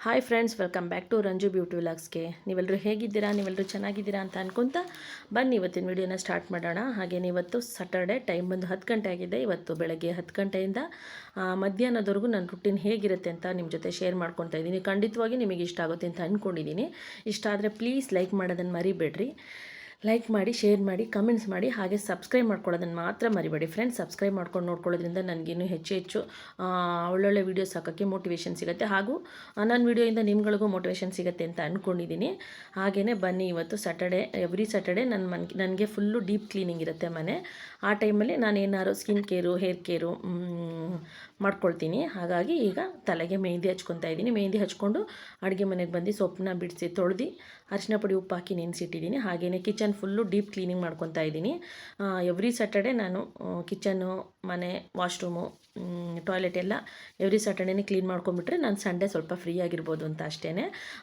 Hi friends, welcome back to Ranju beauty ವ್ಲಾಗ್ಸ್ಗೆ. ನೀವೆಲ್ಲರೂ ಹೇಗಿದ್ದೀರಾ? ನೀವೆಲ್ಲರೂ ಚೆನ್ನಾಗಿದ್ದೀರಾ ಅಂತ ಅನ್ಕೊತ ಬನ್ನಿ ಇವತ್ತಿನ ವಿಡಿಯೋನ ಸ್ಟಾರ್ಟ್ ಮಾಡೋಣ. ಹಾಗೆಯೇ ಇವತ್ತು ಸ್ಯಾಟರ್ಡೆ, ಟೈಮ್ ಬಂದು 10 ಗಂಟೆ ಆಗಿದೆ. ಇವತ್ತು ಬೆಳಗ್ಗೆ 10 ಗಂಟೆಯಿಂದ ಮಧ್ಯಾಹ್ನದವರೆಗೂ ನನ್ನ ರುಟೀನ್ ಹೇಗಿರುತ್ತೆ ಅಂತ ನಿಮ್ಮ ಜೊತೆ ಶೇರ್ ಮಾಡ್ಕೊತಾ ಇದ್ದೀನಿ. ಖಂಡಿತವಾಗಿ ನಿಮಗೆ ಇಷ್ಟ ಆಗುತ್ತೆ ಅಂತ ಅಂದ್ಕೊಂಡಿದ್ದೀನಿ. ಇಷ್ಟ ಆದರೆ ಪ್ಲೀಸ್ ಲೈಕ್ ಮಾಡೋದನ್ನು ಮರಿಬೇಡ್ರಿ. ಲೈಕ್ ಮಾಡಿ, ಶೇರ್ ಮಾಡಿ, ಕಮೆಂಟ್ಸ್ ಮಾಡಿ, ಹಾಗೆ ಸಬ್ಸ್ಕ್ರೈಬ್ ಮಾಡ್ಕೊಳ್ಳೋದನ್ನು ಮಾತ್ರ ಮರಿಬೇಡಿ ಫ್ರೆಂಡ್ಸ್. ಸಬ್ಸ್ಕ್ರೈಬ್ ಮಾಡ್ಕೊಂಡು ನೋಡ್ಕೊಳ್ಳೋದ್ರಿಂದ ನನಗಿನ್ನೂ ಹೆಚ್ಚು ಒಳ್ಳೊಳ್ಳೆ ವೀಡಿಯೋಸ್ ಹಾಕೋಕ್ಕೆ ಮೋಟಿವೇಶನ್ ಸಿಗುತ್ತೆ, ಹಾಗೂ ನನ್ನ ವೀಡಿಯೋಯಿಂದ ನಿಮ್ಗಳಿಗೂ ಮೋಟಿವೇಶನ್ ಸಿಗುತ್ತೆ ಅಂತ ಅಂದ್ಕೊಂಡಿದ್ದೀನಿ. ಹಾಗೆಯೇ ಬನ್ನಿ, ಇವತ್ತು ಸ್ಯಾಟರ್ಡೆ, ಎವ್ರಿ ಸ್ಯಾಟರ್ಡೆ ನನಗೆ ಫುಲ್ಲು ಡೀಪ್ ಕ್ಲೀನಿಂಗ್ ಇರುತ್ತೆ ಮನೆ. ಆ ಟೈಮಲ್ಲಿ ನಾನು ಏನಾದ್ರು ಸ್ಕಿನ್ ಕೇರು, ಹೇರ್ ಕೇರು ಮಾಡ್ಕೊಳ್ತೀನಿ. ಹಾಗಾಗಿ ಈಗ ತಲೆಗೆ ಮೆಹಂದಿ ಹಚ್ಕೊತಾ ಇದ್ದೀನಿ. ಮೆಹಂದಿ ಹಚ್ಕೊಂಡು ಅಡುಗೆ ಮನೆಗೆ ಬಂದು ಸೊಪ್ಪನ್ನ ಬಿಡಿಸಿ ತೊಳೆದು ಅರಿಶಿನ ಪುಡಿ, ಉಪ್ಪು ಹಾಕಿ ನೆನೆಸಿಟ್ಟಿದ್ದೀನಿ. ಹಾಗೆಯೇ ಕಿಚನ್ ಫುಲ್ಲು ಡೀಪ್ ಕ್ಲೀನಿಂಗ್ ಮಾಡ್ಕೊತಾ ಇದ್ದೀನಿ. ಎವ್ರಿ ಸ್ಯಾಟರ್ಡೆ ನಾನು ಕಿಚನ್ನು, ಮನೆ, ವಾಶ್ರೂಮು, ಟಾಯ್ಲೆಟ್ ಎಲ್ಲ ಎವ್ರಿ ಸ್ಯಾಟರ್ಡೇನೇ ಕ್ಲೀನ್ ಮಾಡ್ಕೊಂಬಿಟ್ರೆ ನಾನು ಸಂಡೇ ಸ್ವಲ್ಪ ಫ್ರೀ ಆಗಿರ್ಬೋದು ಅಂತ ಅಷ್ಟೇ.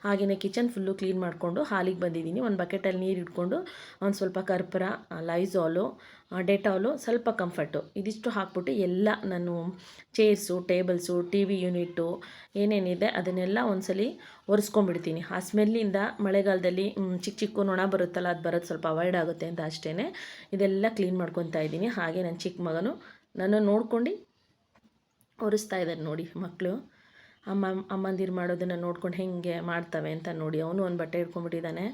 ಹಾಗೆಯೇ ಕಿಚನ್ ಫುಲ್ಲು ಕ್ಲೀನ್ ಮಾಡಿಕೊಂಡು ಹಾಲಿಗೆ ಬಂದಿದ್ದೀನಿ. ಒಂದು ಬಕೆಟಲ್ಲಿ ನೀರು ಇಟ್ಕೊಂಡು ಒಂದು ಸ್ವಲ್ಪ ಕರ್ಪೂರ, ಲೈಝಾಲು, ಡೆಟಾಲು, ಸ್ವಲ್ಪ ಕಂಫರ್ಟು ಇದಿಷ್ಟು ಹಾಕ್ಬಿಟ್ಟು ಎಲ್ಲ ನಾನು chairs, tables, T V unit ಏನೇನಿದೆ ಅದನ್ನೆಲ್ಲ ಒಂದ್ಸಲಿ ಒರೆಸ್ಕೊಂಡ್ಬಿಡ್ತೀನಿ. ಆ ಸ್ಮೆಲ್ಲಿಂದ ಮಳೆಗಾಲದಲ್ಲಿ ಚಿಕ್ಕ ನೊಣ ಬರುತ್ತಲ್ಲ, ಅದು ಬರೋದು ಸ್ವಲ್ಪ ಅವಾಯ್ಡ್ ಆಗುತ್ತೆ ಅಂತ ಅಷ್ಟೇ ಇದೆಲ್ಲ ಕ್ಲೀನ್ ಮಾಡ್ಕೊತಾ ಇದ್ದೀನಿ. ಹಾಗೆ ನನ್ನ ಚಿಕ್ಕ ಮಗನು ನನ್ನ ನೋಡ್ಕೊಂಡು ಒರೆಸ್ತಾ ಇದ್ದಾನೆ ನೋಡಿ. ಮಕ್ಕಳು ಅಮ್ಮಂದಿರು ಮಾಡೋದನ್ನು ನೋಡ್ಕೊಂಡು ಹೆಂಗೆ ಮಾಡ್ತವೆ ಅಂತ ನೋಡಿ. ಅವನು ಒಂದು ಬಟ್ಟೆ ಹಿಡ್ಕೊಂಡ್ಬಿಟ್ಟಿದ್ದಾನೆ,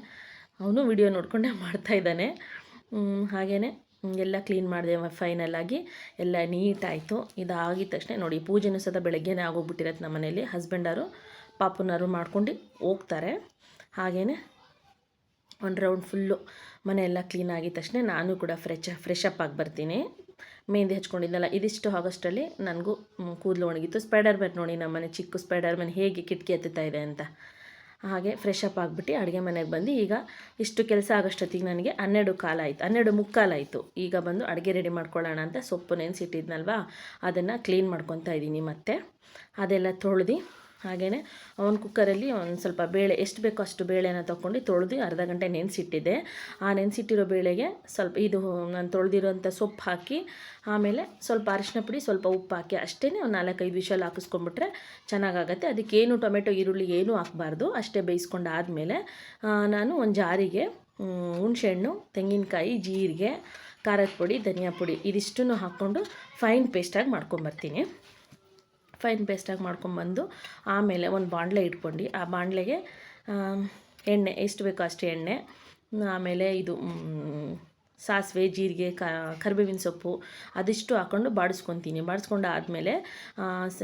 ಅವನು ವಿಡಿಯೋ ನೋಡ್ಕೊಂಡೇ ಮಾಡ್ತಾಯಿದ್ದಾನೆ. ಹಾಗೆಯೇ ಎಲ್ಲ ಕ್ಲೀನ್ ಮಾಡಿದೆ ಫೈನಲಾಗಿ, ಎಲ್ಲ ನೀಟಾಯಿತು. ಇದಾಗಿದ ತಕ್ಷಣ ನೋಡಿ, ಪೂಜೆನೂ ಸಹ ಬೆಳಗ್ಗೆನೇ ಆಗೋಗ್ಬಿಟ್ಟಿರತ್ತೆ ನಮ್ಮ ಮನೇಲಿ. ಹಸ್ಬೆಂಡರು ಪಾಪುನಾರು ಮಾಡ್ಕೊಂಡು ಹೋಗ್ತಾರೆ. ಹಾಗೆಯೇ ಒಂದು ರೌಂಡ್ ಫುಲ್ಲು ಮನೆಯೆಲ್ಲ ಕ್ಲೀನ್ ಆಗಿದ ತಕ್ಷಣ ನಾನು ಕೂಡ ಫ್ರೆಶ್ ಅಪ್ ಆಗಿ ಬರ್ತೀನಿ. ಮೆಹಂದಿ ಹಚ್ಕೊಂಡಿದ್ದಲ್ಲ, ಇದಿಷ್ಟು ಆಗಸ್ಟಲ್ಲಿ ನನಗೂ ಕೂದಲು ಒಣಗಿತ್ತು. ಸ್ಪೈಡರ್ ಮ್ಯಾನ್ ನೋಡಿ, ನಮ್ಮ ಮನೆ ಚಿಕ್ಕ ಸ್ಪೈಡರ್ ಮ್ಯಾನ್ ಹೇಗೆ ಕಿಟಕಿ ಹತ್ತುತ್ತಾ ಇದೆ ಅಂತ. ಹಾಗೆ ಫ್ರೆಶ್ ಅಪ್ ಆಗಿಬಿಟ್ಟು ಅಡುಗೆ ಮನೆಗೆ ಬಂದು ಈಗ ಇಷ್ಟು ಕೆಲಸ ಆಗೋಷ್ಟೊತ್ತಿಗೆ ನನಗೆ 12:15 ಆಯಿತು, 12:45 ಆಯಿತು. ಈಗ ಬಂದು ಅಡುಗೆ ರೆಡಿ ಮಾಡ್ಕೊಳ್ಳೋಣ ಅಂತ ಸೊಪ್ಪು ನೆನೆಸಿಟ್ಟಿದ್ನಲ್ವ, ಅದನ್ನು ಕ್ಲೀನ್ ಮಾಡ್ಕೊತಾ ಇದ್ದೀನಿ. ಮತ್ತು ಅದೆಲ್ಲ ತೊಳೆದು, ಹಾಗೆಯೇ ಒಂದು ಕುಕ್ಕರಲ್ಲಿ ಒಂದು ಸ್ವಲ್ಪ ಬೇಳೆ, ಎಷ್ಟು ಬೇಕೋ ಅಷ್ಟು ಬೇಳೆನ ತೊಗೊಂಡು ತೊಳೆದು ಅರ್ಧ ಗಂಟೆ ನೆನೆಸಿಟ್ಟಿದ್ದೆ. ಆ ನೆನೆಸಿಟ್ಟಿರೋ ಬೇಳೆಗೆ ಸ್ವಲ್ಪ ಇದು ನಾನು ತೊಳೆದಿರೋಂಥ ಸೊಪ್ಪು ಹಾಕಿ, ಆಮೇಲೆ ಸ್ವಲ್ಪ ಅರಿಶಿನ ಪುಡಿ, ಸ್ವಲ್ಪ ಉಪ್ಪು ಹಾಕಿ ಅಷ್ಟೇ ಒಂದು 4-5 ವಿಷಲ್ ಹಾಕಿಸ್ಕೊಂಡ್ಬಿಟ್ರೆ ಚೆನ್ನಾಗಾಗತ್ತೆ. ಅದಕ್ಕೇನು ಟೊಮೆಟೊ, ಈರುಳ್ಳಿ ಏನೂ ಹಾಕಬಾರ್ದು. ಅಷ್ಟೇ ಬೇಯಿಸ್ಕೊಂಡು ಆದಮೇಲೆ ನಾನು ಒಂದು ಜಾರಿಗೆ ಹುಣಸೆಹಣ್ಣು, ತೆಂಗಿನಕಾಯಿ, ಜೀರಿಗೆ, ಖಾರದ ಪುಡಿ, ಧನಿಯಾ ಪುಡಿ ಇದಿಷ್ಟನ್ನು ಹಾಕ್ಕೊಂಡು ಫೈನ್ ಪೇಸ್ಟಾಗಿ ಮಾಡ್ಕೊಂಬರ್ತೀನಿ. ಫೈನ್ ಪೇಸ್ಟಾಗಿ ಮಾಡ್ಕೊಂಬಂದು ಆಮೇಲೆ ಒಂದು ಬಾಣಲೆ ಇಟ್ಕೊಂಡು ಆ ಬಾಣಲೆಗೆ ಎಣ್ಣೆ, ಎಷ್ಟು ಬೇಕೋ ಅಷ್ಟು ಎಣ್ಣೆ, ಆಮೇಲೆ ಇದು ಸಾಸಿವೆ, ಜೀರಿಗೆ, ಕರಿಬೇವಿನ ಸೊಪ್ಪು ಅದಿಷ್ಟು ಹಾಕ್ಕೊಂಡು ಬಾಡಿಸ್ಕೊತೀನಿ. ಬಾಡಿಸ್ಕೊಂಡು ಆದಮೇಲೆ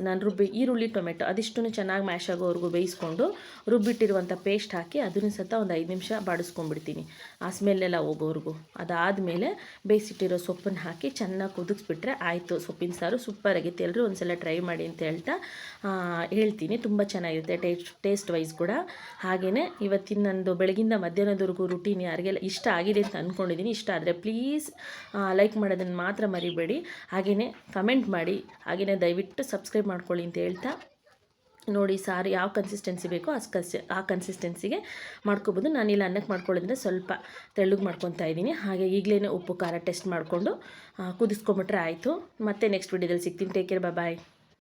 ನಾನು ಈರುಳ್ಳಿ, ಟೊಮೆಟೊ ಅದಿಷ್ಟು ಚೆನ್ನಾಗಿ ಮ್ಯಾಶ್ ಆಗೋವರೆಗೂ ಬೇಯಿಸ್ಕೊಂಡು ರುಬ್ಬಿಟ್ಟಿರುವಂಥ ಪೇಸ್ಟ್ ಹಾಕಿ ಅದನ್ನು ಸಹ ಒಂದು 5 ನಿಮಿಷ ಬಾಡಿಸ್ಕೊಂಡ್ಬಿಡ್ತೀನಿ, ಆ ಸ್ಮೆಲ್ಲೆಲ್ಲ ಹೋಗೋವರೆಗೂ. ಅದಾದಮೇಲೆ ಬೇಯಿಸಿಟ್ಟಿರೋ ಸೊಪ್ಪನ್ನು ಹಾಕಿ ಚೆನ್ನಾಗಿ ಕುದಿಸ್ಬಿಟ್ರೆ ಆಯಿತು. ಸೊಪ್ಪಿನ ಸಾರು ಸೂಪರಾಗಿತ್ತು. ಎಲ್ಲರೂ ಒಂದು ಸಲ ಟ್ರೈ ಮಾಡಿ ಅಂತ ಹೇಳ್ತೀನಿ. ತುಂಬ ಚೆನ್ನಾಗಿರುತ್ತೆ ಟೇಸ್ಟ್ ವೈಸ್ ಕೂಡ. ಹಾಗೆಯೇ ಇವತ್ತಿನ ನಂದು ಬೆಳಗಿಂದ ಮಧ್ಯಾಹ್ನದವರೆಗೂ ರುಟೀನ್ ಯಾರಿಗೆಲ್ಲ ಇಷ್ಟ ಆಗಿದೆ ಅಂತ ಅಂದ್ಕೊಂಡಿದ್ದೀನಿ. ಇಷ್ಟ ಆದರೆ ಪ್ಲೀಸ್ ಲೈಕ್ ಮಾಡೋದನ್ನು ಮಾತ್ರ ಮರಿಬೇಡಿ. ಹಾಗೆಯೇ ಕಮೆಂಟ್ ಮಾಡಿ, ಹಾಗೆಯೇ ದಯವಿಟ್ಟು ಸಬ್ಸ್ಕ್ರೈಬ್ ಮಾಡ್ಕೊಳ್ಳಿ ಅಂತ ಹೇಳ್ತಾ, ನೋಡಿ ಸಾರು ಯಾವ ಕನ್ಸಿಸ್ಟೆನ್ಸಿ ಬೇಕೋ ಆ ಕನ್ಸಿಸ್ಟೆನ್ಸಿಗೆ ಮಾಡ್ಕೊಬೋದು. ನಾನಿಲ್ಲ ಅನ್ನಕ್ಕೆ ಮಾಡ್ಕೊಳ್ಳೋದ್ರಿಂದ ಸ್ವಲ್ಪ ತೆಳ್ಳಗೆ ಮಾಡ್ಕೊತಾ ಇದ್ದೀನಿ. ಹಾಗೆ ಈಗಲೇ ಉಪ್ಪು ಖಾರ ಟೆಸ್ಟ್ ಮಾಡಿಕೊಂಡು ಕುದಿಸ್ಕೊಂಬಿಟ್ರೆ ಆಯಿತು. ಮತ್ತೆ ನೆಕ್ಸ್ಟ್ ವಿಡಿಯೋದಲ್ಲಿ ಸಿಗ್ತೀನಿ. ಟೇಕ್ ಕೇರ್, ಬಾಯ್.